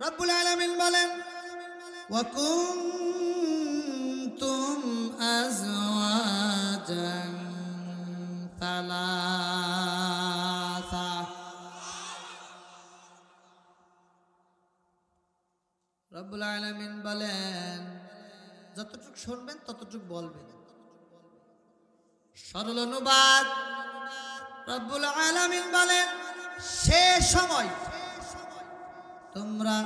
রব্বুল আলামিন বলেন ওয়া কুনতুম আজওয়াজান সালাসা। রব্বুল আলামিন বলেন যতটুকু শুনবেন ততটুকু বলবেন। সরল অনুবাদ, রব্বুল আলামিন বলেন সে সময় তোমরা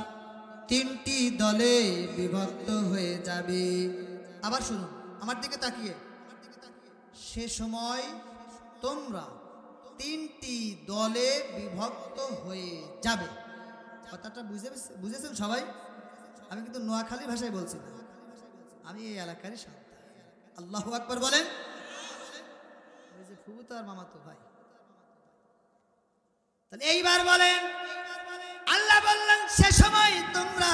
তিনটি দলে বিভক্ত হয়ে যাবে। আবার শুনুন আমার দিকে তাকিয়ে, সে সময় তোমরা তিনটি দলে বিভক্ত হয়ে যাবে। কথাটা বুঝেছেন সবাই? আমি কিন্তু নোয়াখালী ভাষায় বলছি না, আমি এই এলাকারই সন্তান। আল্লাহু আকবার বলেন। ওই যে ফুবু তো আর মামা তো ভাই। তাহলে এইবার বলেন, আল্লাহ বললেন সে সময় তোমরা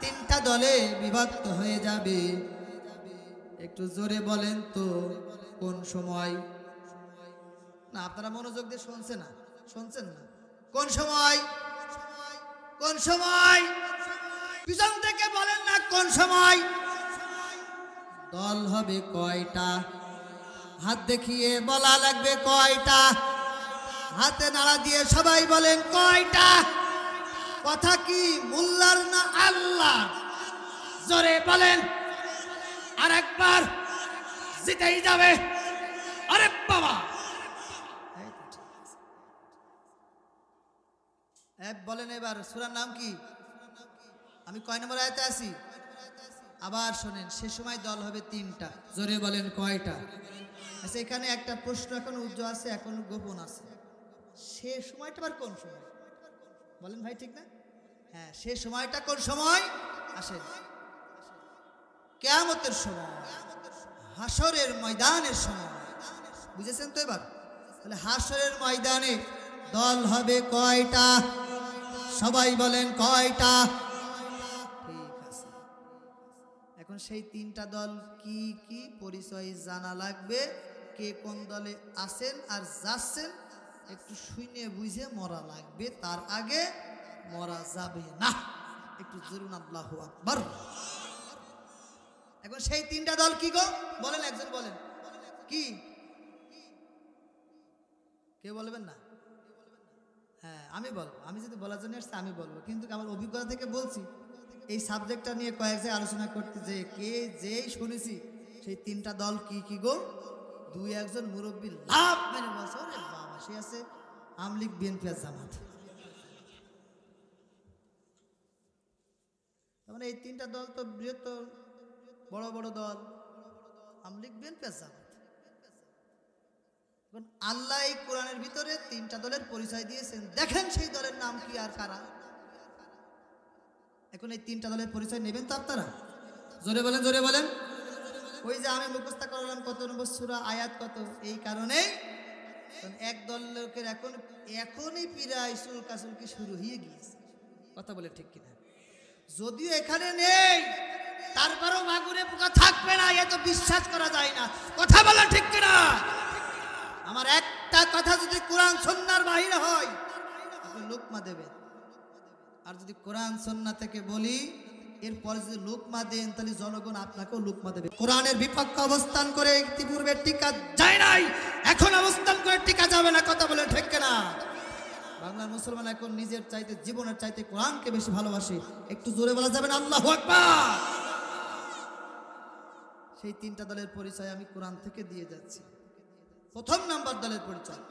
তিনটা দলে বিভক্ত হয়ে যাবে। একটু জোরে বলেন তো কোন সময়? না আপনারা মনোযোগ দিয়ে শুনছেন না, কোন সময়? কোন সময়? পিছন থেকে বলেন না কোন সময়? দল হবে কয়টা? হাত দেখিয়ে বলা লাগবে কয়টা? হাতে নাড়া দিয়ে সবাই বলেন কয়টা? কথা কি মোল্লার না আল্লাহ? জোরে বলেন, আর একবার জিতেই যাবে। আরে বাবা, বলেন এবার সূরার নাম কি? আমি কয় নম্বর আয়াতে আছি? আবার শোনেন, সে সময় দল হবে তিনটা। জোরে বলেন কয়টা? আচ্ছা, এখানে একটা প্রশ্ন এখন উজ্জ্বল আছে, এখন গোপন আছে। সে সময়টা আবার কোন সময় বলেন ভাই, ঠিক না? হ্যাঁ, সে সময়টা কোন সময়? আসেন, কিয়ামতের সময়, হাসরের ময়দানের সময়। বুঝেছেন তো এবার? তাহলে হাসরের ময়দানে দল হবে কয়টা? সবাই বলেন কয়টা? ঠিক আছে, এখন সেই তিনটা দল কি কি পরিচয় জানা লাগবে। কে কোন দলে আছেন আর যাচ্ছেন একটু শুনে বুঝে মরা লাগবে, তার আগে মরা যাবে না। একটু জোরে আল্লাহু আকবার। এখন সেই তিনটা দল কি গো বলেন, একজন বলেন কি? কেউ বলবেন না? হ্যাঁ আমি বলবো, আমি যদি বলার জন্য আসছি আমি বলবো, কিন্তু আমার অভিজ্ঞতা থেকে বলছি। এই সাবজেক্টটা নিয়ে কয়েক জায়গায় আলোচনা করতে যে কে যেই শুনেছি সেই তিনটা দল কি কি গো, দুই একজন মুরব্বী লাভ মেরে বলছে ওরে বাবা, সে আছে আমলিগ, বিএনপি আর জামাত। মানে এই তিনটা দল তো বৃহত্তর বড় বড় দল, আমলিগ, বিএনপি আর জামাত। এখন আল্লাহ এই কোরআনের ভিতরে তিনটা দলের পরিচয় দিয়েছেন, দেখেন সেই দলের নাম কি আর কারা। এখন এই তিনটা দলের পরিচয় নেবেন তো আপনারা? জোরে বলেন, জোরে বলেন। ওই যে আমি মুখস্থ করলাম কত নম্বর সূরা, আয়াত কত, এই কারণে এক দল লোকের এখনই প্রায় চুলকাচুলকি শুরু হয়ে গিয়েছে। কথা বলে ঠিক কিনা? যদিও এখানে নেই, তারপরেও মাগুরে পোকা থাকবে না, এ তো বিশ্বাস করা যায় না। কথা বলে ঠিক কিনা? আমার একটা কথা যদি কোরআন সুন্নাহর বাইরে হয় আপনি লোকমা দেবেন, আর যদি কোরআন সুন্নাহ থেকে বলি এরপরে যদি লোকমা দেন তাহলে জনগণ আপনাকেও লোকমা দেবে। কোরআনের বিপক্ষে অবস্থান করে ইতিপূর্বে টিকা যায় নাই, এখন অবস্থান করে টিকা যাবে না। কথা বলে ঠিক কিনা? বাংলার মুসলমান এখন নিজের চাইতে, জীবনের চাইতে কোরআনকে বেশি ভালোবাসে। একটু জোরে বলা যাবে না আল্লাহু আকবার? সেই তিনটা দলের পরিচয় আমি কোরআন থেকে দিয়ে যাচ্ছি। প্রথম নাম্বার দলের পরিচয়,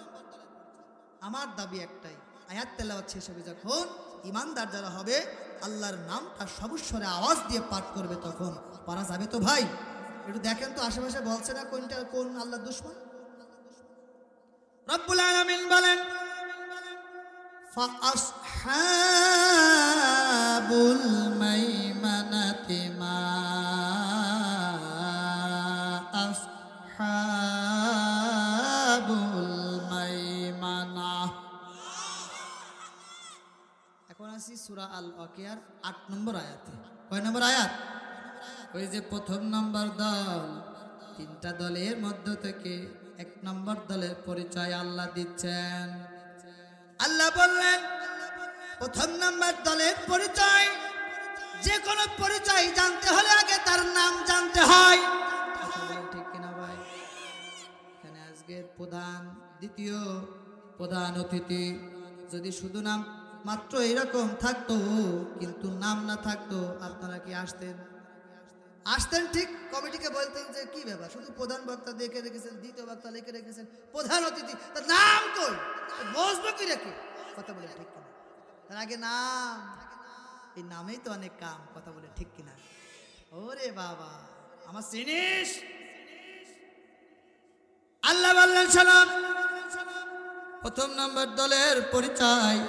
আমার দাবি একটাই, আয়াত তেলাওয়াত শেষ হবে যখন ইমানদার যারা হবে আল্লাহর নামটা সবস্বরে আওয়াজ দিয়ে পাঠ করবে, তখন পারা যাবে তো ভাই? একটু দেখেন তো আশেপাশে বলছে না কোনটা কোন আল্লাহর দুশমন। রব্বুল আলামিন বলেন ফাআসহাবুল মাইমানাতি মা আসহাবুল মাইমানা। এখন আসি সূরা আল ওয়াকিয়ার ৮ নম্বর আয়াতে। কয় নম্বর আয়াত? ওই যে প্রথম নম্বর দল, তিনটা দলের মধ্য থেকে ১ নম্বর দলের পরিচয় আল্লাহ দিচ্ছেন। আল্লাহ বললেন প্রথম নাম্বার দলের পরিচয় যে কোনো পরিচয় জানতে হলে আগে তার নাম জানতে হয়। কথা বলেন ঠিক কিনা ভাই? এখানে আজকের দ্বিতীয় প্রধান অতিথি যদি শুধু নাম মাত্র এরকম থাকতো, কিন্তু নাম না থাকতো, আপনারা কি আসতেন? আসতেন ঠিক কমিটিকে বলতেন যে কি ব্যাপার, শুধু প্রধান বক্তা দেখে রেখেছেন, দ্বিতীয় বক্তা লিখে রেখেছেন, প্রধান অতিথি তার নাম কই, বসবো কি রেখে? কথা বলে ঠিক কিনা? তার আগে নাম, এই নামেই তো অনেক কাম। কথা বলে ঠিক কিনা? ওরে বাবা আমার জিনিস, আল্লাহ বললেন সালাম। প্রথম নম্বর দলের পরিচয়,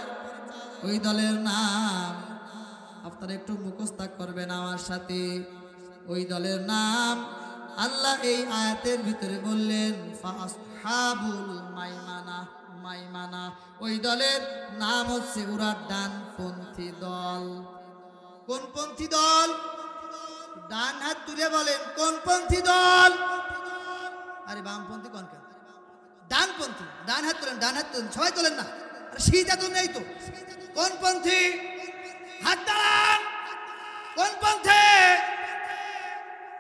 ওই দলের নাম আপনারা একটু মুখস্থ করবেন আমার সাথে। ওই দলের নাম আল্লাহ এই আয়াতের ভিতরে বললেন ফাসহাবুল মাইমানা। মাইমানা ওই দলের নাম হচ্ছে ওরা ডানপন্থী দল। কোন পন্থী দল? ডান হাত তুলে বলেন কোন পন্থী দল? আরে বামপন্থী কোন কেন? ডানপন্থী। ডান হাত তোলেন, ডান হাত তোলেন, সবাই তোলেন না, আরে সিধা তো নেই তো। কোন পন্থী? হাত দাঁড়ান। কোন পন্থী?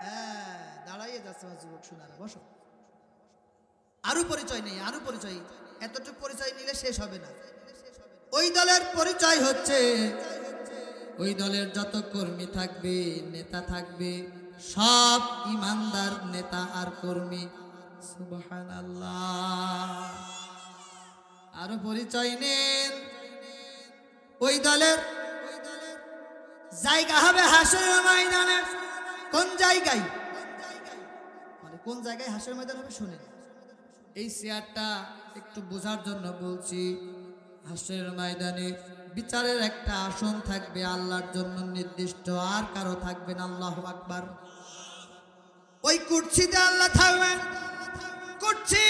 হ্যাঁ দাঁড়াইয়ে যাচ্ছে আমার যুবক সোনারা, বসো। আরো পরিচয় নেই, আরো পরিচয়, এতটুকু পরিচয় নিলে শেষ হবে না। ওই দলের পরিচয় হচ্ছে ওই দলের যত কর্মী থাকবে, নেতা থাকবে, সব ইমানদার নেতা আর কর্মী। সুবহানাল্লাহ। আরো পরিচয় নেন, ওই দলের জায়গা হবে হাসরের ময়দানে। কোন জায়গায়? মানে কোন জায়গায় হাসরের ময়দান হবে শুনেন। এই চেয়ারটা একটু বোঝার জন্য বলছি। হাসরের ময়দানে বিচারের একটা আসন থাকবে আল্লাহর জন্য নির্দিষ্ট, আর কারো থাকবে না। আল্লাহু আকবার। ওই কুরসিতে আল্লাহ থাকবেন। কুরসি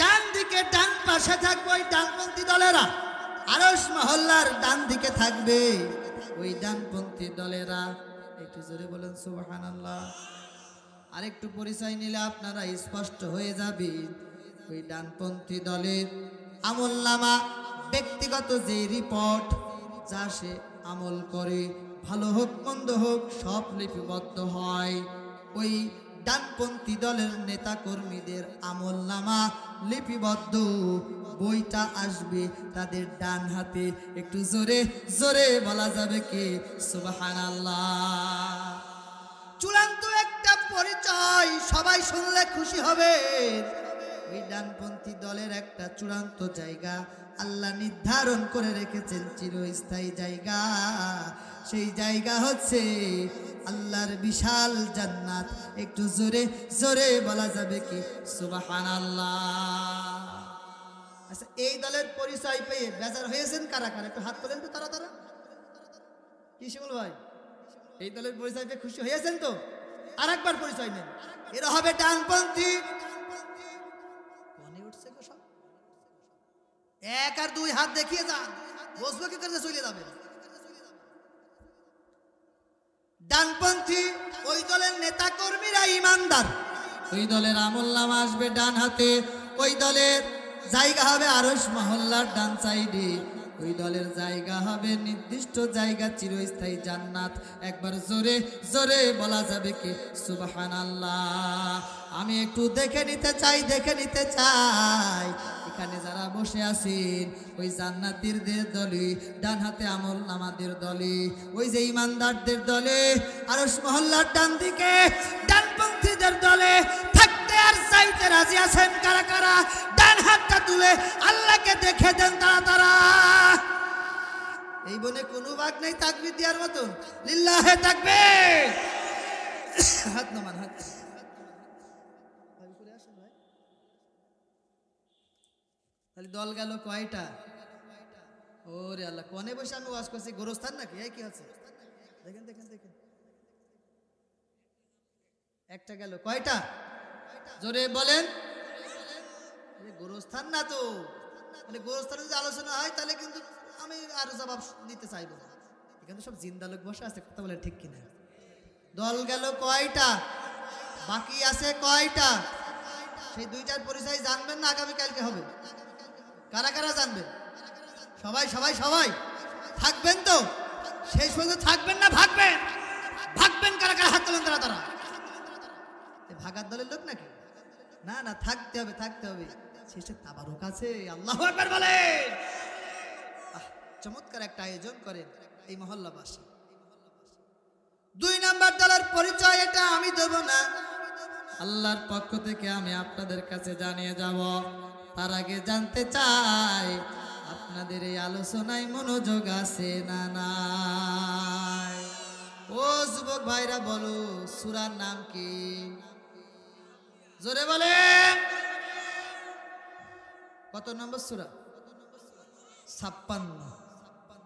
ডান দিকে, ডান পাশে থাকবে ওই ডানপন্থী দলেরা। আরশ মহল্লার ডান দিকে থাকবে ওই ডানপন্থী দলেরা। একটু জোরে বলেন সুবহানাল্লাহ। আরেকটু পরিচয় নিলে আপনারা স্পষ্ট হয়ে যাবে। ওই ডানপন্থী দলের আমলনামা, ব্যক্তিগত যে রিপোর্ট, যা সে আমল করে, ভালো হোক মন্দ হোক, সব লিপিবদ্ধ হয় ওই ডানপন্থী দলের নেতা কর্মীদের আমলনামা লিপিবদ্ধ। বইটা আসবে তাদের ডান হাতে। একটু জোরে জোরে বলা যাবে কি সুবহানাল্লাহ। চূড়ান্ত একটা পরিচয়, সবাই শুনলে খুশি হবে। ওই ডানপন্থী দলের একটা চূড়ান্ত জায়গা আল্লাহ নির্ধারণ করে রেখেছেন, চিরস্থায়ী জায়গা। সেই জায়গা হচ্ছে আল্লাহর বিশাল জান্নাত। একটু জোরে জোরে বলা যাবে কি সুবহানাল্লাহ। আচ্ছা, এই দলের পরিচয় পেয়ে বেজার হয়েছেন কারা কারা? একটু হাত তোলেন তো তারা তারা। কি শিমুল ভাই, এই দলের পরিচয় পেয়ে খুশি হয়েছেন তো? আর একবার পরিচয় নেন। এরা হবে ডানপন্থী। মনে উঠছে গো সব? এক আর দুই হাত দেখিয়ে যান, বসবো কি করে চলে যাবে। ডানপন্থী ওই দলের নেতা কর্মীরা ইমানদার। ওই দলের আমলনামা আসবে ডান হাতে। ওই দলের জায়গা হবে আরশ মহল্লার ডান সাইডে। ওই দলের জায়গা হবে নির্দিষ্ট জায়গা, চিরস্থায়ী জান্নাত। একবার জোরে জোরে বলা যাবে কি সুবহানাল্লাহ। আমি একটু দেখে নিতে চাই, দেখে নিতে চাই এখানে যারা বসে আছেন ওই জান্নাতীদের দলে, ডান হাতে আমলনামাদের দলে, ওই যে ইমানদারদের দলে, আরশ মহল্লার ডান দিকে ডানপন্থীদের দলে থাকতে আর চাইতে রাজি আছেন কারা কারা? ডান হাতটা তুলে আল্লাহকে দেখে দেন তারা তারা। এই বনে কোনো ভাগ নেই তাকবীর দেওয়ার মতন। লিল্লাহে তাকবীর। হাত নামান, হাত তাহলে দল গেল কয়টা? ওরে আল্লাহ, কোনে বসে আমি ওয়াজ করছি? গোরস্থান নাকি? এই কি আছে? দেখেন দেখেন দেখেন, একটা গেল। কয়টা? জোরে বলেন। গোরস্থান না তো, মানে গোরস্থানে যদি আলোচনা হয় তাহলে কিন্তু আমি আর জবাব দিতে চাইবো না। এখানে সব জিন্দা লোক বসে আছে, কথা বলে ঠিক কিনা? দল গেল কয়টা? বাকি আছে কয়টা? সেই দুইটার পরিচয় জানবেন না আগামীকালকে হবে। কারা কারা জানবেন? সবাই সবাই সবাই থাকবেন তো? শেষ পর্যন্ত থাকবেন না ভাগবেন? ভাগবেন কারা কারা? হাত তোলেন তারা তারা। ভাগার দলের লোক নাকি? না না, থাকতে হবে থাকতে হবে। শেষে তাবারক আছে। আল্লাহু আকবার বলেন। চমৎকার একটা আয়োজন করেন এই মহল্লাবাসী। 2 নাম্বার দলের পরিচয় এটা আমি দেব না, আল্লাহর পক্ষ থেকে আমি আপনাদের কাছে জানিয়ে যাব। তার আগে জানতে চাই আপনাদের এই আলোচনায় মনোযোগ আছে না নাই? ও যুবক ভাইরা বলো, সূরার নাম কি? জোরে বলেন। কত নম্বর সূরা? 56।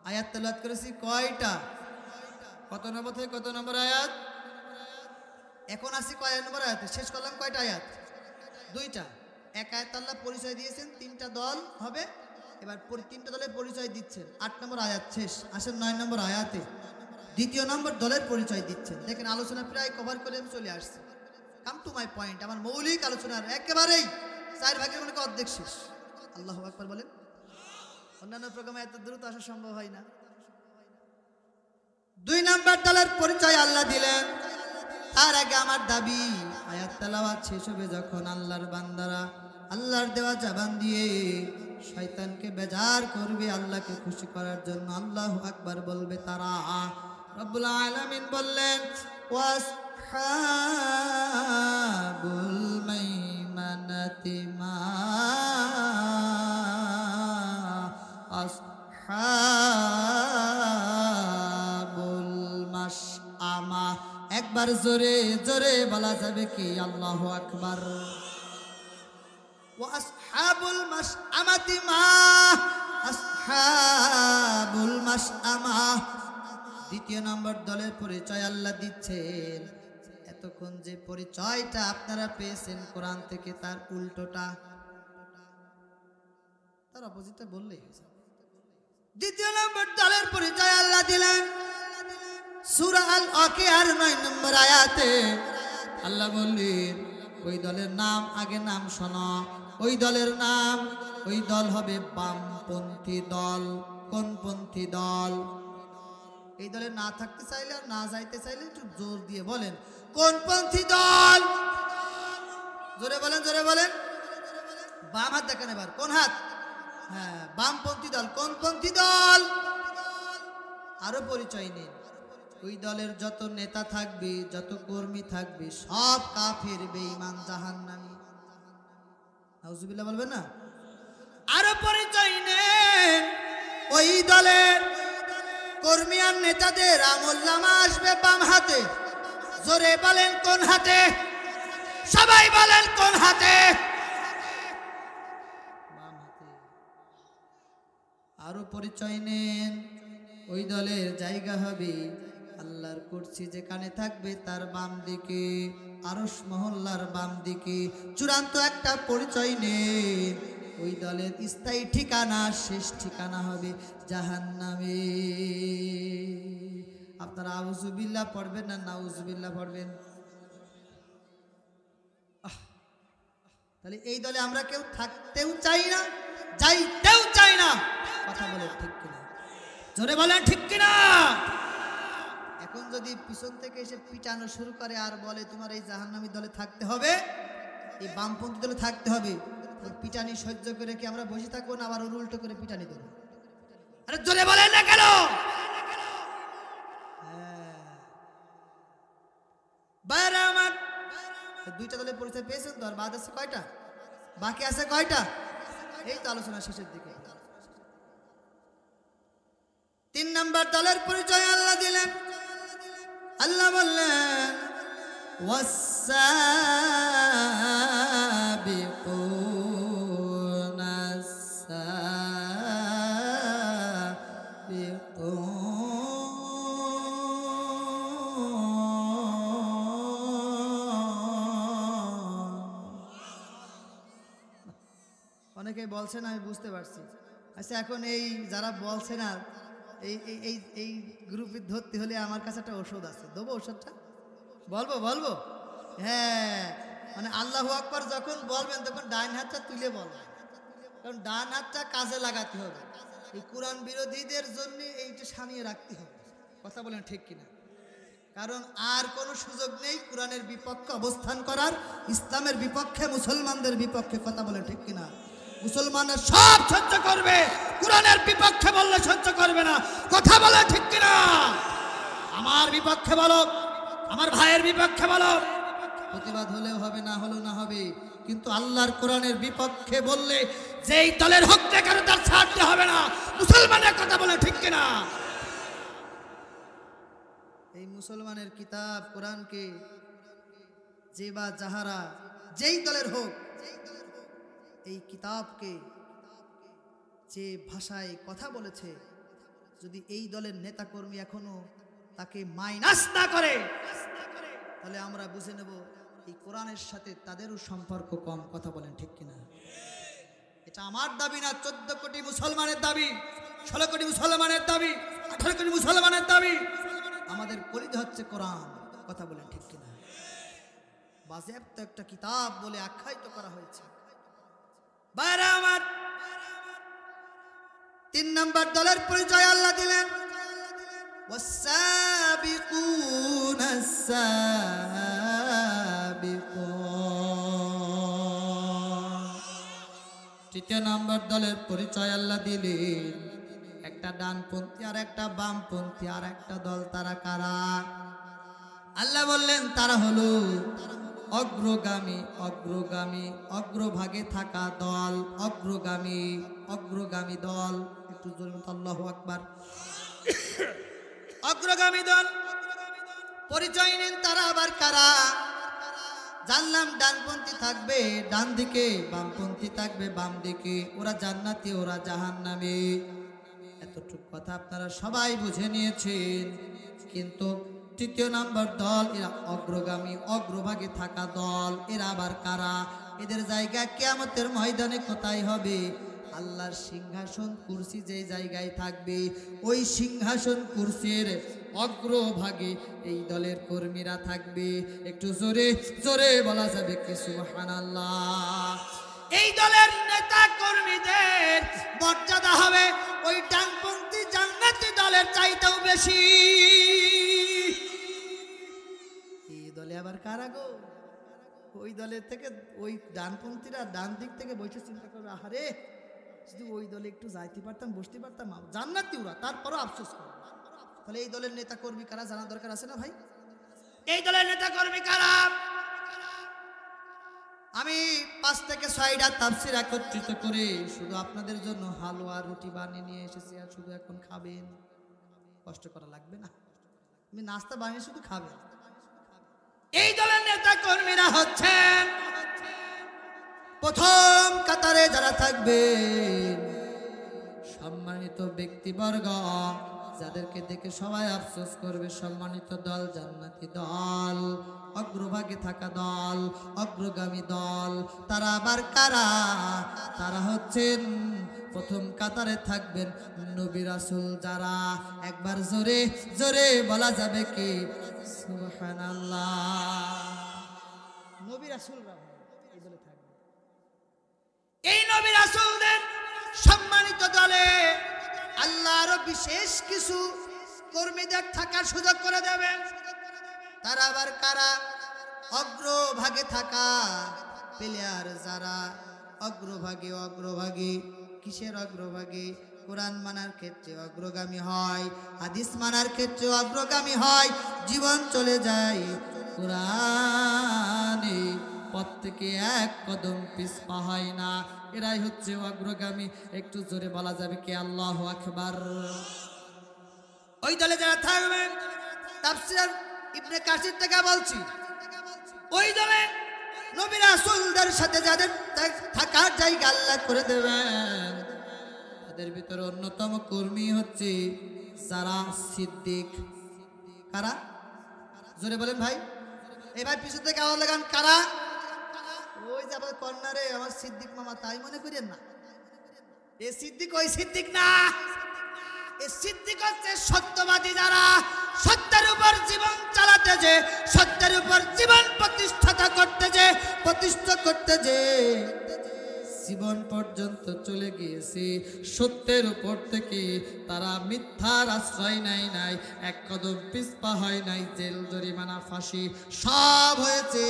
আয়াত তেলাওয়াত করেছি কয়টা? কত নম্বর থেকে কত নম্বর আয়াত? এখন আসি কয় নম্বর আয়াতে? শেষ করলাম কয়টা আয়াত? 2টা। এক আয়াত আল্লাহ পরিচয় দিয়েছেন 3টা দল হবে, এবার 3টা দলের পরিচয় দিচ্ছেন। 8 নম্বর আয়াত শেষ। আসেন 9 নম্বর আয়াতে 2য় নম্বর দলের পরিচয় দিচ্ছেন। দেখেন আলোচনা প্রায় কভার করে চলে আসছে। Come to my point. আমার মৌলিক আলোচনার একেবারেই 4 ভাগের মনে অর্ধেক শেষ। আল্লাহু আকবার বলেন। অন্যান্য প্রোগ্রামে এত দ্রুত আসা সম্ভব হয় না। 2 নাম্বার দলের পরিচয় আল্লাহ দিলেন। তার আগে আমার দাবি, আয়াত তেলাওয়াত শেষ হবে যখন আল্লাহর বান্দারা আল্লাহর দেওয়া জবান দিয়ে শয়তানকে বেজার করবে, আল্লাহকে খুশি করার জন্য আল্লাহু আকবার বলবে তারা। রব্বুল আলামিন বললেন ওয়াসহাবুল মাইমানাতি মা আসহাবুল মাশআমা। একবার জোরে জোরে বলা যাবে কি? আল্লাহু আকবার। ওয়া আসহাবুল মাশআমাতি মা আসহাবুল মাশআমা। 2য় নম্বর দলের পরিচয় আল্লাহ দিচ্ছেন। এতক্ষণ যে পরিচয়টা আপনারা পেয়েছেন কোরআন থেকে, তার উল্টোটা, তার অপোজিটটা বললেই হয়েছে। 2য় নম্বর দলের পরিচয় আল্লাহ দিলেন সূরা আল ওয়াকিয়ার 9 নম্বর আয়াতে। আল্লাহ বললেন ওই দলের নাম, আগে নাম শোনো। ওই দলের নাম, ওই দল হবে বামপন্থী দল। কোনপন্থী দল? এই দলে না থাকতে চাইলে আর না যাইতে চাইলে একটু জোর দিয়ে বলেন, কোনপন্থী দল? জোরে বলেন জোরে বলেন। বাম হাত দেখেন এবার। কোন হাত? হ্যাঁ, বামপন্থী দল। কোনপন্থী দল? আরো পরিচয় নিন। ওই দলের যত নেতা থাকবে, যত কর্মী থাকবে, সব কাফের, বেঈমান, জাহান্নামী। নাউজুবিল্লাহ বলবেন না? আরো পরিচয় নেন। ওই দলের কর্মী আর নেতাদের আমলনামা আসবে বাম হাতে। জোরে বলেন কোন হাতে? সবাই বলেন কোন হাতে? বাম হাতে। আরো পরিচয় নেন। ওই দলের জায়গা হবে, আল্লাহর কুরসি যেখানে থাকবে তার বাম দিকে, আরশ মহল্লার বাম দিকে। চূড়ান্ত একটা পরিচয় নেন। ওই দলের স্থায়ী ঠিকানা, শেষ ঠিকানা হবে জাহান্নামে। আপনারা আউযুবিল্লাহ পড়বেন না নাউযুবিল্লাহ পড়বেন? তাহলে এই দলে আমরা কেউ থাকতেও চাই না, যাইতেও চাই না। কথা বলে ঠিক কিনা? জোরে বলেন ঠিক কিনা? এখন যদি পিছন থেকে এসে পিটানো শুরু করে আর বলে তোমার এই জাহান্নামী দলে থাকতে হবে, এই বামপন্থী দলে থাকতে হবে, ওর পিটানি সহ্য করে কি আমরা বসে থাকবো না আবার ওর উল্টো করে পিটানি দেবো? আরে জোরে বলেন না কেন? বাইরে আমার 2টা দলের পরিচয় পেয়েছেন তো, আর বাদ আছে কয়টা? বাকি আছে কয়টা? এই তো আলোচনা শেষের দিকে। 3 নাম্বার দলের পরিচয় আল্লাহ দিলেন। আল্লাহ বললেন ওয়াসাবিকুনা অনেকেই বলছেন, আমি বুঝতে পারছি। আচ্ছা, এখন এই যারা বলছেন আর এই এই এই গ্রুপে ধরতে হলে আমার কাছে একটা ওষুধ আছে, দেবো ওষুধটা? বলবো বলবো? হ্যাঁ, মানে আল্লাহু আকবার যখন বলবেন তখন ডান হাতটা তুলে বলবেন, কারণ ডান হাতটা কাজে লাগাতে হবে। এই কোরআন বিরোধীদের জন্য এইটা সামিয়ে রাখতে হবে। কথা বলেন ঠিক কিনা? কারণ আর কোনো সুযোগ নেই কোরআনের বিপক্ষে অবস্থান করার, ইসলামের বিপক্ষে, মুসলমানদের বিপক্ষে। কথা বলেন ঠিক কিনা? মুসলমানরা সব সহ্য করবে, কোরআনের বিপক্ষে বললে সহ্য করবে না। কথা বলে ঠিক কিনা? আমার বিপক্ষে বলো, আমার ভাইয়ের বিপক্ষে বলো, প্রতিবাদ হলেও হবে, না হলেও না হবে, কিন্তু আল্লাহর কোরআনের বিপক্ষে বললে যেই দলের হোক না কেন তার ছাড়তে হবে না। মুসলমানের কথা বলে ঠিক কিনা? এই মুসলমানের কিতাব কোরআনকে যে বা যাহারা যেই দলের হোক, এই কিতাবকে যে ভাষায় কথা বলেছে, যদি এই দলের নেতাকর্মী এখনো তাকে মাইনাস না করে, তাহলে আমরা বুঝে নেব এই কোরআনের সাথে তাদেরও সম্পর্ক কম। কথা বলেন ঠিক কিনা? এটা আমার দাবি না, 14 কোটি মুসলমানের দাবি, 16 কোটি মুসলমানের দাবি, 18 কোটি মুসলমানের দাবি। আমাদের পরিধি হচ্ছে কোরআন। কথা বলেন ঠিক কিনা? বাজেয়াপ্ত একটা কিতাব বলে আখ্যায়িত করা হয়েছে। বাইরে আমার 3 নম্বর দলের পরিচয় আল্লাহ দিলেন, ওয়াসাবিকুনা সাবিকুন। 3 নম্বর দলের পরিচয় আল্লাহ দিলেন, একটা ডানপন্থী আর একটা বামপন্থী আর একটা দল। তারা কারা? আল্লাহ বললেন তারা হলো অগ্রগামী, অগ্রগামী, অগ্রভাগে থাকা দল, অগ্রগামী, অগ্রগামী দল। একটু জোরে আল্লাহু আকবার। অগ্রগামী দল পরিচয় নেন তারা আবার কারা? জানলাম ডানপন্থী থাকবে ডান দিকে, বামপন্থী থাকবে বাম দিকে। ওরা জান্নাতি, ওরা জাহান্নামী। এতটুকু কথা আপনারা সবাই বুঝে নিয়েছেন। কিন্তু 3 নম্বর দল, এরা অগ্রগামী, অগ্রভাগে থাকা দল। এরা আবার কারা? এদের জায়গা কিয়ামতের ময়দানে কোথায় হবে? আল্লাহর সিংহাসন কুরসি যে জায়গায় থাকবে, ওই সিংহাসন কুরসির অগ্রভাগে এই দলের কর্মীরা থাকবে। একটু জোরে জোরে বলা যাবে কি সুবহানাল্লাহ? এই দলের নেতা কর্মীদের মর্যাদা হবে ওই ডানপন্থী জান্নাতি দলের চাইতেও বেশি। এই দলে আবার কারা গো? ওই দলের থেকে ওই ডানপন্থীরা ডান দিক থেকে বসে চিন্তা করবে, আহারে যদি ওই দলে একটু যাইতে পারতাম, বসতে পারতাম, জান্নাতি ওরা, তারপরও আফসোস করে। তাহলে এই দলের নেতা কর্মী কারা জানার দরকার আছে না ভাই? এই দলের নেতা কর্মী কারা? আমি 5 থেকে 6টা তাফসীর একত্রিত করে শুধু আপনাদের জন্য হালুয়া রুটি বানিয়ে নিয়ে এসেছি। আর শুধু এখন খাবেন, কষ্ট করা লাগবে না। আমি নাস্তা বানিয়ে শুধু খাবেন। এই দলের নেতা কর্মীরা হচ্ছেন প্রথম কাতারে যারা থাকবেন, সম্মানিত ব্যক্তিবর্গ, যাদেরকে দেখে সবাই আফসোস করবে। সম্মানিত দল, জান্নাতি দল, অগ্রভাগে থাকা দল, অগ্রগামী দল। তারা আবার কারা? তারা হচ্ছেন প্রথম কাতারে থাকবেন নবী রাসূল যারা। একবার জোরে জোরে বলা যাবে কি সুবহানাল্লাহ? নবী রাসূলরা এই দলে থাকবে। এই নবী রাসূলদের সম্মানিত দলে আল্লাহ আরো বিশেষ কিছু কর্মীদের থাকার সুযোগ করে দেবেন। তারা আবার কারা? অগ্রভাগে থাকা প্লেয়ার যারা। অগ্রভাগে, অগ্রভাগে কিসের অগ্রভাগে? কোরআন মানার ক্ষেত্রে অগ্রগামী হয়, হাদিস মানার ক্ষেত্রে অগ্রগামী হয়। জীবন চলে যায় কোরআনে, পথ থেকে এক কদম পিছপা হয় না। এরাই হচ্ছে অগ্রগামী। একটু জোরে বলা যাবে কি আল্লাহু আকবার? ওই দলে যারা থাকবেন, তাফসীর ইবনে কাসির থেকে বলছি, ওই দলে নবী রাসূলদের সাথে যাদের থাকার জায়গা আল্লাহ করে দেবেন, তাদের ভিতরে অন্যতম কর্মী হচ্ছে যারা সিদ্দিক। কারা? জোরে বলেন ভাই। এবার পিছু থেকে আওয়াজ লাগান, কারা? ওই যে আবার কর্নারে আমার সিদ্দিক মামা, তাই মনে করেন না। এ সিদ্দিক ওই সিদ্দিক না। এ সিদ্দিক হচ্ছে সত্যবাদী যারা, সত্যের উপর জীবন চালাতে, যে সত্যের উপর জীবন প্রতিষ্ঠা করতে, যে জীবন পর্যন্ত চলে গিয়েছে, সত্যের উপর থেকে তারা মিথ্যার আশ্রয় নেয় নাই, এক কদম পিছপা হয় নাই, জেল জরিমানা ফাঁসি সব হয়েছে,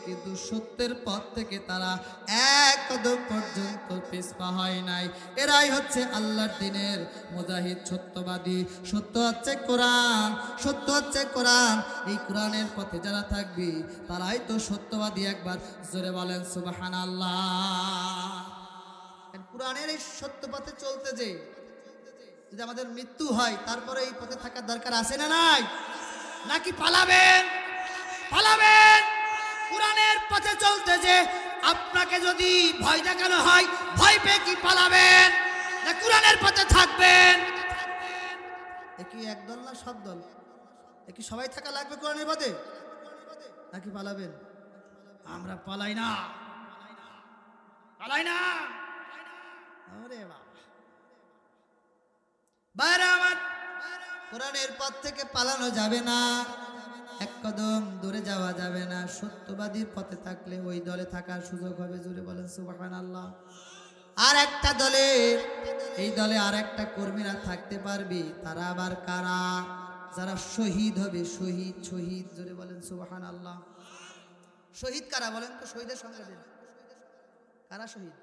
কিন্তু সত্যের পথ থেকে তারা এক কদম পর্যন্ত পিছপা হয় নাই। এরাই হচ্ছে আল্লাহর দ্বীনের মুজাহিদ, সত্যবাদী। সত্য হচ্ছে কোরআন, সত্য হচ্ছে কোরআন। এই কোরআনের পথে যারা থাকবে তারাই তো সত্যবাদী। একবার জোরে বলেন সুবহানাল্লাহ। কোরআনের এই সত্য পথে চলতে যে যদি আমাদের মৃত্যু হয়, তারপরে এই পথে থাকার দরকার আছে না নাই? নাকি পালাবেন? পালাবেন? কোরআনের পথে চলতে যে আপনাকে যদি ভয় দেখানো হয়, ভয় পেয়ে কি পালাবেন, না কোরআনের পথে থাকবেন? একই এক দল না সব দল? একই সবাই থাকা লাগবে কোরআনের পথে, নাকি পালাবেন? আমরা পালাই না, পালাই না। আরে বাবা, বাইরে আমার কোরআনের পথ থেকে পালানো যাবে না, এক কদম দূরে যাওয়া যাবে না। সত্যবাদীর পথে থাকলে ওই দলে থাকার সুযোগ হবে। জোরে বলেন সুবহানাল্লাহ। আর একটা দলে, এই দলে আর একটা কর্মীরা থাকতে পারবে, তারা আবার কারা? যারা শহীদ হবে। শহীদ, শহীদ, জোরে বলেন সুবহানাল্লাহ। শহীদ কারা বলেন তো? শহীদের সংজ্ঞা দেন। কারা শহীদ?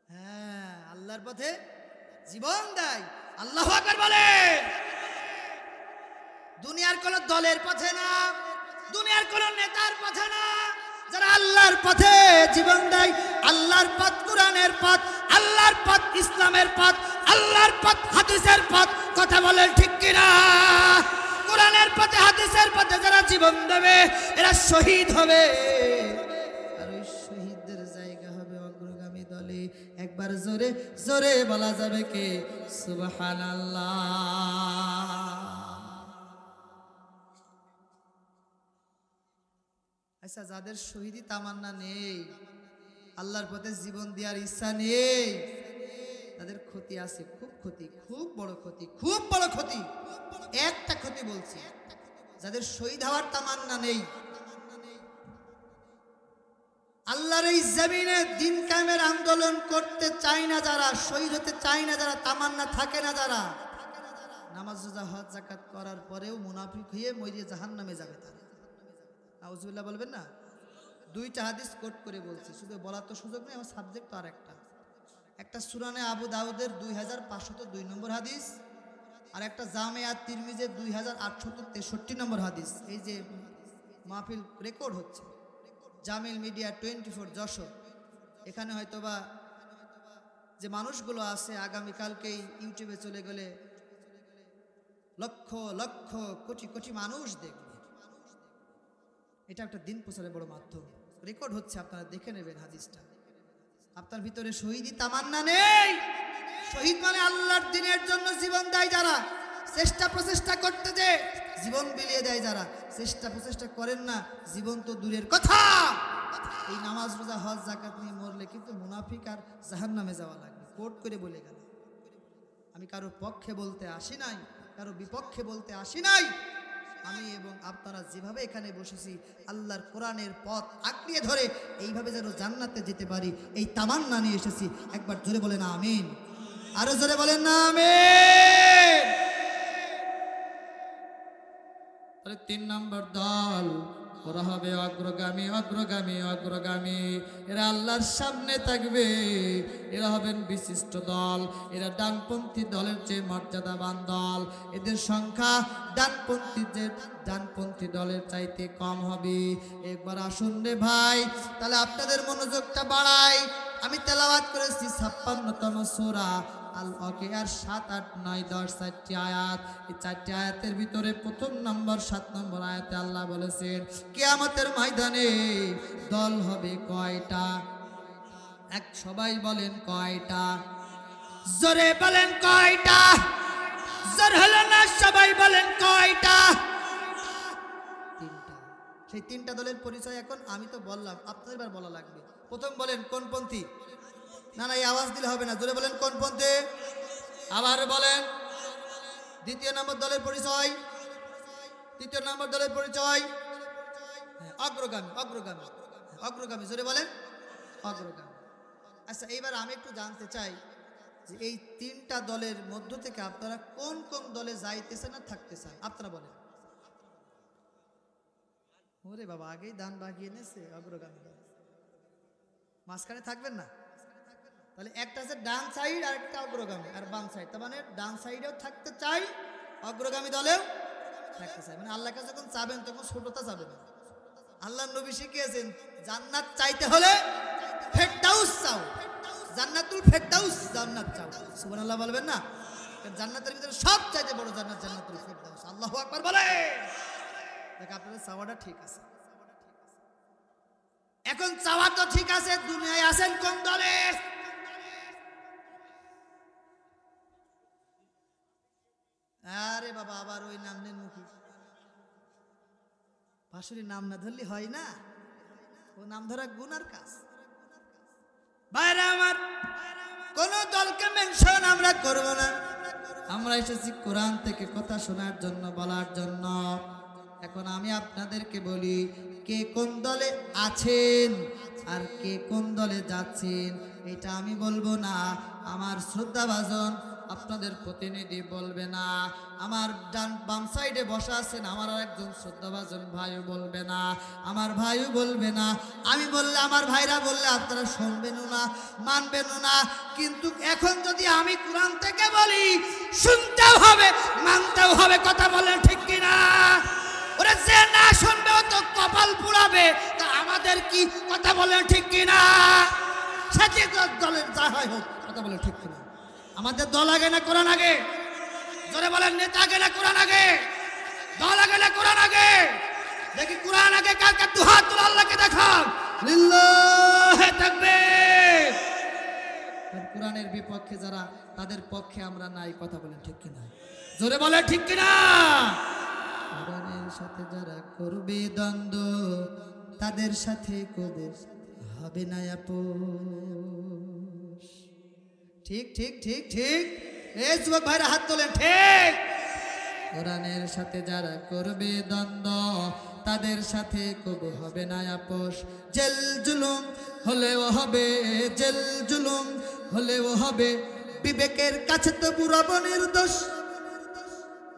হ্যাঁ, আল্লাহর পথে জীবন দেয়। আল্লাহু আকবার বলেন। দুনিয়ার কোন দলের পথে না, দুনিয়ার কোন নেতার পথে না, যারা আল্লাহর পথে জীবন দেয়। আল্লাহর পথ কোরআনের পথ, আল্লাহর পথ ইসলামের পথ, আল্লাহর পথ হাদিসের পথ। কথা বলেন ঠিক কিনা? কোরআনের পথে হাদিসের পথে যারা জীবন দেবে এরা শহীদ হবে। আর ওই শহীদদের জায়গা হবে অগ্রগামী দলে। একবার জোরে জোরে বলা যাবে কে? সুবহানাল্লাহ। আচ্ছা, যাদের শহীদি তামান্না নেই, আল্লাহর পথে জীবন দেওয়ার ইচ্ছা নেই, তাদের ক্ষতি আছে, খুব ক্ষতি, খুব বড় ক্ষতি, খুব বড় ক্ষতি। একটা ক্ষতি বলছি, যাদের শহীদ হওয়ার তামান্না নেই, আল্লাহর এই জমিনে দিন কায়েমের আন্দোলন করতে চায় না যারা, শহীদ হতে চায় না যারা, তামান্না থাকে না যারা, নামাজ রোজা হজ যাকাত করার পরেও মুনাফিক হয়ে মরিয়ে জাহান্নামে যাবে তারা। নাউজুবিল্লাহ বলবেন না? দুইটা হাদিস কোট করে বলছি, শুধু বলার তো সুযোগ নেই, আমার সাবজেক্ট তো আর একটা সুরানে আবু দাউদের 2502 নম্বর হাদিস, আর একটা জামিয়া তিরমিজির 2863 নম্বর হাদিস। এই যে মাহফিল রেকর্ড হচ্ছে, জামিল মিডিয়া 24 যশোর, এখানে হয়তোবা যে মানুষগুলো আছে আগামীকালকেই ইউটিউবে চলে গেলে লক্ষ লক্ষ কোটি কোটি মানুষ দেখবে। এটা একটা দিন প্রচারের বড় মাধ্যম। রেকর্ড হচ্ছে, আপনারা দেখে নেবেন হাদিসটা। আপনার ভিতরে শহীদি তামান্না নেই, শহীদ মানে আল্লাহর দ্বীনের জন্য জীবন দেয় যারা, চেষ্টা প্রচেষ্টা করতে যে জীবন বিলিয়ে দেয় যারা, চেষ্টা প্রচেষ্টা করেন না, জীবন তো দূরের কথা। এই নামাজ রোজা হজ যাকাত নিয়ে মরলে কিন্তু মুনাফিক আর জাহান্নামে যাওয়া লাগবে। কোট করে বলে গেল। আমি কারো পক্ষে বলতে আসি নাই, কারো বিপক্ষে বলতে আসি নাই। আমি এবং আপনারা যেভাবে এখানে বসেছি, আল্লাহর কোরআনের পথ আঁকড়িয়ে ধরে এইভাবে যেন জান্নাতে যেতে পারি, এই তামান্না নিয়ে এসেছি। একবার জোরে বলেন আমিন, আরো জোরে বলেন না আমিন। তাহলে 3 নম্বর দল, ওরা হবে অগ্রগামী, অগ্রগামী, অগ্রগামী। এরা আল্লাহর সামনে থাকবে, এরা হবেন বিশিষ্ট দল। এরা ডানপন্থী দলের চেয়ে মর্যাদাবান দল। এদের সংখ্যা ডানপন্থী দলের চাইতে কম হবে। একবার আসুন রে ভাই, তাহলে আপনাদের মনোযোগটা বাড়াই। আমি তেলাওয়াত করেছি 56তম সূরা আল ওয়াকিয়ার 7, 8, 9, 10 4টি আয়াত। এই 4টি আয়াতের ভিতরে প্রথম নম্বর 7 নম্বর আয়াতে আল্লাহ বলেছেন কিয়ামতের ময়দানে দল হবে কয়টা? এক সবাই বলেন কয়টা? জোরে বলেন কয়টা? জোর হলো না, সবাই বলেন কয়টা? 3টা। সেই 3টা দলের পরিচয় এখন আমি তো বললাম, আপনাদের এবার বলা লাগবে। প্রথম বলেন কোন পন্থী? না না, এই আওয়াজ দিলে হবে না, জোরে বলেন কোন পন্থী? আবার বলেন। দ্বিতীয় নম্বর দলের পরিচয়, তৃতীয় নম্বর দলের পরিচয় অগ্রগামী, অগ্রগামী, অগ্রগামী, জোরে বলেন অগ্রগামী। আচ্ছা, এইবার আমি একটু জানতে চাই যে এই তিনটা দলের মধ্য থেকে আপনারা কোন কোন দলে যাইতেছেন আর থাকতে চান? আপনারা বলেন। ওরে বাবা, আগেই দান বাগিয়ে এনেছে অগ্রগামী দল। মাঝখানে থাকবেন না? তাহলে একটা আছে ডান সাইড আর একটা অগ্রগামী আর বাম সাইড। তার মানে ডান সাইডেও থাকতে চাই, অগ্রগামী দলেও থাকতে চাই। মানে আল্লাহর কাছে যখন চাবেন তখন ছোটতা চাবেন। আল্লাহর নবী শিখিয়েছেন জান্নাত চাইতে হলে ফেরদাউস চাও, জান্নাতুল ফেরদাউস জান্নাত চাও। সুবহানাল্লাহ বলবেন না? জান্নাতের ভিতরে সবচাইতে বড় জান্নাত জান্নাতুল ফেরদাউস। আল্লাহু আকবার বলে। দেখ, আপনাদের চাওয়াটা ঠিক আছে। এখন চাওয়া তো ঠিক আছে, দুনিয়ায় আছেন কোন দলে? আরে বাবা, আবার ওই নাম নেন মুখী। ভাসুরি নাম না ধরলে হয় না, ও নাম ধরা গুনার কাজ। বাইরে আমার কোন দলকে মেনশন আমরা করব না। আমরা এসেছি কোরআন থেকে কথা শোনার জন্য, বলার জন্য। এখন আমি আপনাদেরকে বলি, কে কোন দলে আছেন আর কে কোন দলে যাচ্ছেন এটা আমি বলবো না, আমার শ্রদ্ধাভাজন আপনাদের প্রতিনিধি বলবে না, আমার ডান বাম সাইডে বসা আছেন আমার আর একজন শ্রদ্ধাভাজন ভাইও বলবে না, আমার ভাইও বলবে না। আমি বললে, আমার ভাইরা বললে আপনারা শুনবেনও না, মানবেনও না। কিন্তু এখন যদি আমি কোরআন থেকে বলি, শুনতেও হবে, মানতেও হবে। কথা বলেন ঠিক কিনা? ওরা যে না শুনবে ও তো কপাল পুড়াবে। তা আমাদের কি? কথা বলেন ঠিক কিনা? সাথে দলের যা হয় হোক, কথা বলেন ঠিক কিনা? আমাদের দল আগে না কোরআন আগে? জোরে বলেন, নেতা আগে না কোরআন আগে? দল আগে না কোরআন আগে? দেখি কোরআন আগে কার কার? দু হাত তুলে আল্লাহকে দেখান। লিল্লাহে তাকবীর। কোরআনের বিপক্ষে যারা, তাদের পক্ষে আমরা নাই। কথা বলেন ঠিক কিনা? জোরে বলেন ঠিক কিনা? কোরআনের সাথে যারা করবে দ্বন্দ্ব, তাদের সাথে কবু হবে না আপোষ। ঠিক ঠিক ঠিক ঠিক। এই যুবক ভাইরা হাত তোলেন। ঠিক। কোরআনের সাথে যারা করবে দ্বন্দ্ব, তাদের সাথে কবু হবে না আপোষ। জেল জুলুম হলেও হবে, জেল জুলুম হলেও হবে, বিবেকের কাছে তবু রব নির্দোষ।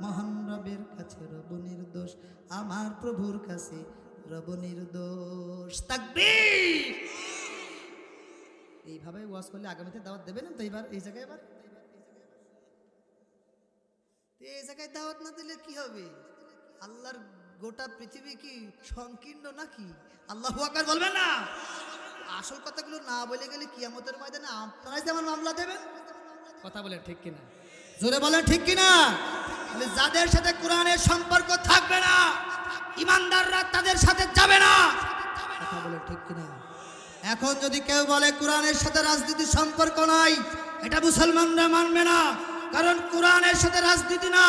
মহান রবের কাছে রব নির্দোষ, আমার প্রভুর কাছে রব নির্দোষ। তাকবীর। এইভাবে ওয়াজ করলে আগামীতে দাওয়াত দেবেন তো? এইবার এই জায়গায়, এবার এই জায়গায় দাওয়াত না দিলে কি হবে? আল্লাহর গোটা পৃথিবী কি সংকীর্ণ নাকি? আল্লাহু আকবার বলবেন না? আসল কথাগুলো না বলে গেলে কিয়ামতের ময়দানে আপনারাই যেমন মামলা দেবেন। কথা বলে ঠিক কিনা? জোরে বলেন ঠিক কিনা? যাদের সাথে কোরআনের সম্পর্ক থাকবে না, ইমানদাররা তাদের সাথে যাবে না। কথা বলে ঠিক কিনা? এখন যদি কেউ বলে কোরআনের সাথে রাজনীতির সম্পর্ক নাই, এটা মুসলমানরা মানবে না। কারণ কোরআনের সাথে রাজনীতি না,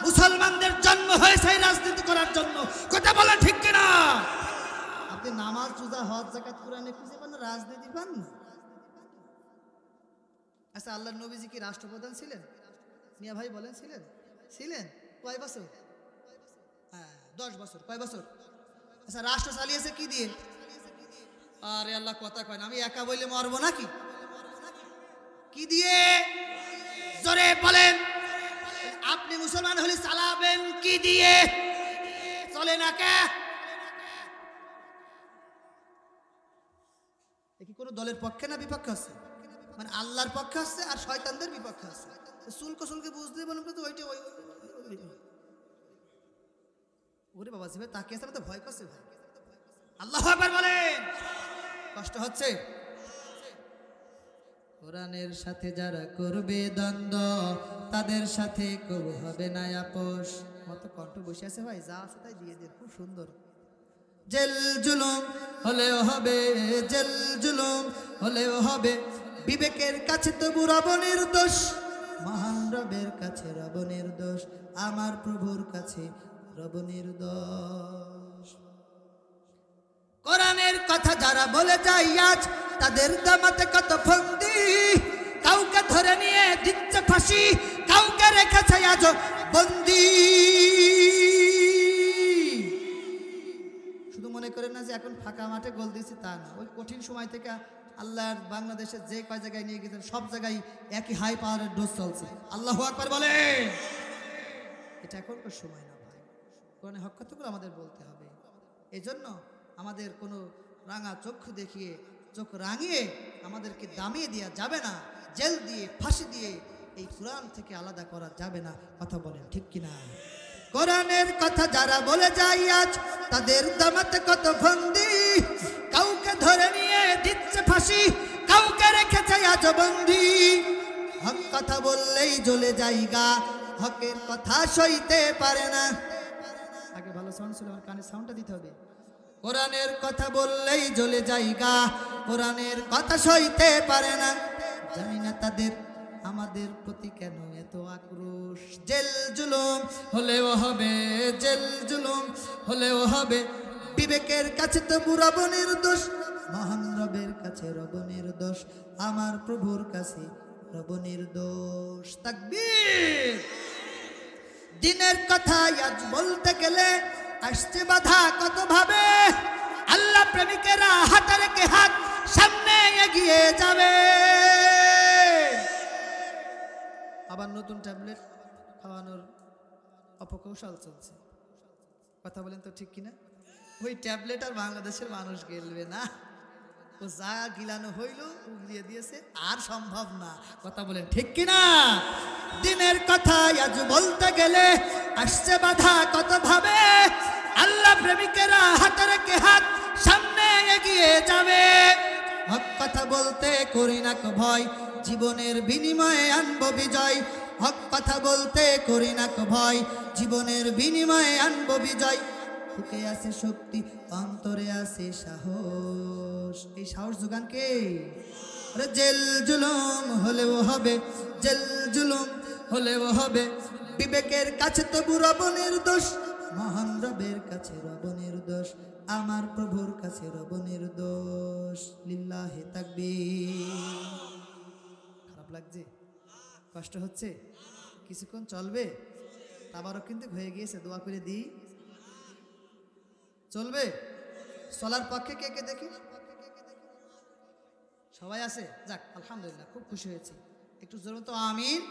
মুসলমানদের জন্ম হয়েছে রাজনীতি করার জন্য। কথা বলেন ঠিক কিনা? আপনি নামাজ, রোজা, হজ, যাকাত কোরআনে খুঁজে পান, রাজনীতি পান না। আচ্ছা, আল্লাহর নবীজি কি রাষ্ট্রপ্রধান ছিলেন? মিয়া ভাই বলেন, ছিলেন? ছিলেন কয় বছর? হ্যাঁ, 10 বছর। কয় বছর? আচ্ছা, রাষ্ট্র চালিয়েছে কি দিয়ে? আরে আল্লাহ, কথা কয় না। আমি একা বইলে মরবো নাকি? কি দিয়ে? জোরে বলেন। আপনি মুসলমান হলে চালাবেন কি দিয়ে? চলে না কে? কি কোনো দলের পক্ষে না বিপক্ষে আছে? মানে আল্লাহর পক্ষে আছে আর শয়তানদের বিপক্ষে আছে। শুল্ক শুল্কে বুঝতে বলুন তো, ওইটা ওই ওরে বাবা, জিবে তাকিয়ে আছে, তো ভয় করছে ভাই। আল্লাহু আকবার বলেন। কষ্ট হচ্ছে? কোরআনের সাথে যারা করবে দ্বন্দ্ব, তাদের সাথে কবু হবে না আপোষ। কত কণ্ঠ বসে আছে ভাই, যা আছে তাই দিয়ে দেন, খুব সুন্দর। জেল জুলুম হলেও হবে, জেল জুলুম হলেও হবে, বিবেকের কাছে তবু রব নির্দোষ। মহান রবের কাছে রব নির্দোষ, আমার প্রভুর কাছে রব নির্দোষ। কোরআনের কথা যারা বলে যায় আজ, তাদের দামাতে কত ফন্দি। কাউকে ধরে নিয়ে দিচ্ছে ফাঁসি, কাউকে রেখেছে আজ বন্দি। শুধু মনে করেন না যে এখন ফাঁকা মাঠে গোল দিয়েছি, তা না। ওই কঠিন সময় থেকে আল্লাহর বাংলাদেশে যে কয় জায়গায় নিয়ে গেছেন সব জায়গায় একই হাই পাওয়ারের ডোজ চলছে। আল্লাহু আকবার বলে। এটা এখনকার সময় না ভাই, কোরআনে হক কথাগুলো আমাদের বলতে হবে। এই জন্য আমাদের কোনো রাঙা চক্ষু দেখিয়ে চোখ রাঙিয়ে আমাদেরকে দামিয়ে দেওয়া যাবে না, জেল দিয়ে ফাঁসি দিয়ে এই কোরআন থেকে আলাদা করা যাবে না। কথা বলেন ঠিক কিনা? কোরআনের কথা যারা বলে যায় আজ তাদের দামাতে কত ফন্দি, কাউকে ধরে নিয়ে দিচ্ছে ফাঁসি, কাউকে রেখেছে আজ বন্দি। হক কথা বললেই জ্বলে যায়গা, হকের কথা সইতে পারে না। আগে ভালো সাউন্ড ছিল, আমার কানে সাউন্ডটা দিতে হবে। কোরআনের কথা বললেই জ্বলে যায়গা, কোরআনের কথা সইতে পারে না। জানি না তাদের আমাদের প্রতি কেন এত আক্রোশ। জেল জুলুম হলেও হবে, জেল জুলুম হলেও হবে, বিবেকের কাছে তো রব নির্দোষ, মহান রবের কাছে রব নির্দোষ, আমার প্রভুর কাছে রব নির্দোষ। তাকবীর। দিনের কথা আজ বলতে গেলে আসছে বাধা কত ভাবে, আল্লাহ প্রেমিকেরা হাতে রেখে হাত সামনে এগিয়ে যাবে। আবার নতুন ট্যাবলেট খাওয়ানোর অপকৌশল চলছে। কথা বলেন তো ঠিক কিনা? ওই ট্যাবলেট আর বাংলাদেশের মানুষ গেলবে না, ও যা গিলানো হইল উগলিয়ে দিয়েছে, আর সম্ভব না। কথা বলেন ঠিক কিনা? দিনের কথা আজ বলতে গেলে আসছে বাধা কত ভাবে, আল্লাহ প্রেমিকেরা হাতে রেখে হাত সামনে এগিয়ে যাবে। হক কথা বলতে করি না কো ভয়, জীবনের বিনিময়ে আনবো বিজয়। হক কথা বলতে করি না কো ভয়, জীবনের বিনিময়ে আনবো বিজয়। বুকে আছে শক্তি, অন্তরে আছে সাহস, এই সাহস যোগান কে? আরে জেল জুলুম হলেও হবে, জেল জুলুম হলেও হবে, বিবেকের কাছে তবু রব নির্দোষ, মহান রবের কাছে রব নির্দোষ, আমার প্রভুর কাছে রব নির্দোষ। লিল্লাহি তাকবীর। খারাপ লাগছে? কষ্ট হচ্ছে? কিছুক্ষণ চলবে, আবারও কিন্তু হয়ে গিয়েছে। দোয়া করে দিই, চলবে? চলার পক্ষে কে কে দেখি? সবাই আছে? যাক আলহামদুলিল্লাহ, খুব খুশি হয়েছি। একটু জোরে তো আমিন।